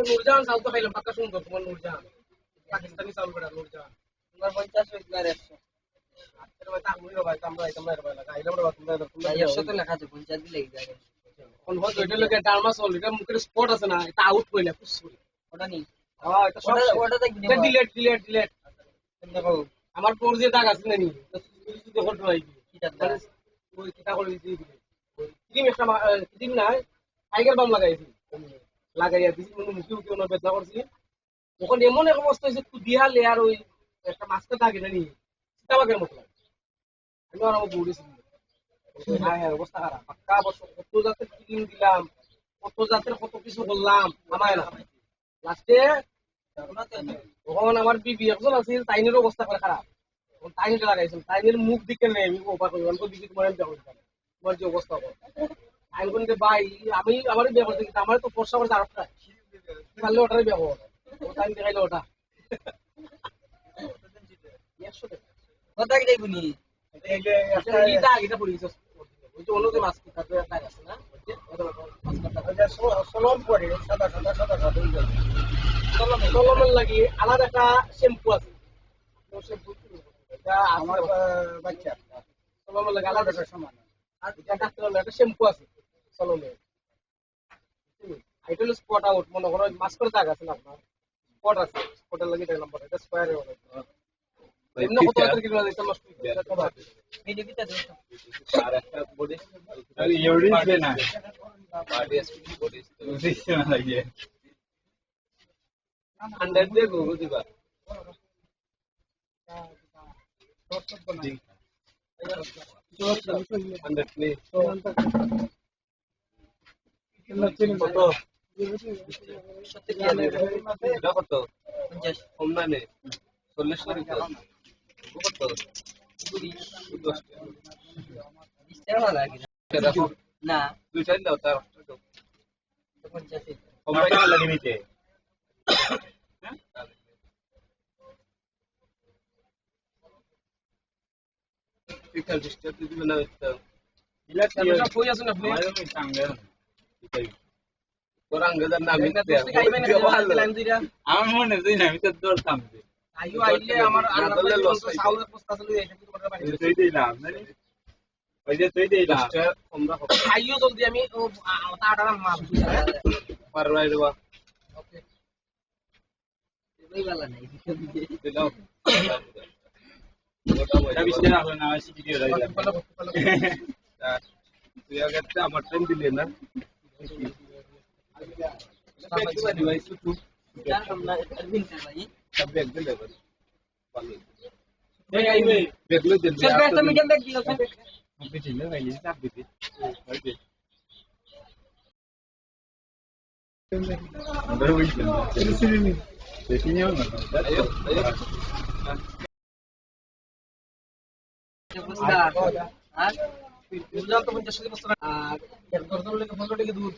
নূরজাহান চাউল তো খাইলাম পাক্কা সুন্দর তোমার নূরজাহান পাকিস্তানি চাউল বেটা নূরজাহান তোমার 50 হইছে আর 100 আজকের ভাই তাহলে ভাই আমরা ভাই লাগা আইলাম রে তোমরা 100 তো লেখা আছে 50 দিলে যায় কোন হয় ওইটা লোকে ডালমা চাউল এটা মুখের স্পট আছে না এটা আউট কইলা কুসুরি ওটা নি হ্যাঁ এটা সব ওটা দেখ ডিলেট দেখো আমার পর যে দাগ আছে না নি তো হট ভাই কি দাগ ওই কিটা করে দিই ক্রিম একটা ক্রিম না টাইগার বাম লাগাইছি লাগাইয়া দিছি মুখে উঠে ওনার বেদনা করছি ওখানে এমন এক অবস্থা হয়েছে তুই দিয়ালে আর ওই একটা মাছটা থাকে না নি সীতাবাগের মতো আমি আর আমার বউড়েছি হ্যাঁ অবস্থা খারাপ পাক্কা বছর কত জাতের ক্রিম দিলাম কত জাতের কত কিছু বললাম আমায় না লাস্টে তখন আমার বিবি একজন আছিল তাইনের অবস্থা করে খারাপ তাইনটা লাগাইছিল তাইনের মুখ দিকে নেই আমি ওপা করি অল্প দিকে তোমার আমি দেখো তোমার যে অবস্থা হবে আইন বলতে ভাই আমি আমারই বিয়ে করতে কিন্তু আমার তো ফর্সা করছে আরেকটা পারলে ওটারই বিয়ে করবো ওটা আমি দেখাইলে ওটা 100 টাকা কত কি দেখুনি এটা এটা পড়িয়েছে ওই যে অন্য যে মাছ কাটতে তাই আছে না সলম পড়ে সাদা সলমের লাগি আলাদা একটা শ্যাম্পু আছে শ্যাম্পু এটা আমার বাচ্চা সলমের লাগি আলাদা একটা সমান আর এটা কাটতে হলে একটা শ্যাম্পু আছে সলমের এটা হলো স্পট আউট মনে করো মাছ করে দাগ আছে না আপনার স্পট আছে স্পটের লাগি এটা নাম্বার এটা স্কয়ারে হবে এমনি কত টাকা কিলো দিতে নষ্ট এটা কত এই দিবিটা দেখো আর একটা বডি আর ইউরিন দে না বডি এসপি বডি দিছে না লাগে 100 দে গো দিবা না দুইটাই দাও তার লাগে নিতে পিকাল ডিস্টার্ব দিবে না তো ইলাক না কই আছেন আপনি আমি সামনে এটাই ওরাঙ্গাদার নামই না দেয়া আমার মনে হয় না আমি তো দৌড়তাম আইও আইলে আমার আন্দাজে লস সাউন্ড পোস্ট আসলে এটা কি করতে পারি তুই দিলাম মানে ওই যে তুই দিলাম আমরা আইও জলদি আমি ও তাড়াতাড়ি মাপ পারবাই দেবা ওকে এই বালা নাই দিলাও এটা বিস্তার হবে না আসি ভিডিও রাইলাম তুই আগে আমার টাইম দিলে না ভাই শুটু আমরা অরবিন ভাই সব ব্যাগ দিলে ভালো এই আইবে ব্যাগলে দেন স্যার একটা মিডিয়াম ব্যাগ দিও স্যার আপনি দিলে ভাই এই সব দিতে ভাই দে আমরা হইছে সিরিনি দেখিও না আর বুঝলাম তো 50 বছর আর 10 জন লোক 15 টাকা দূর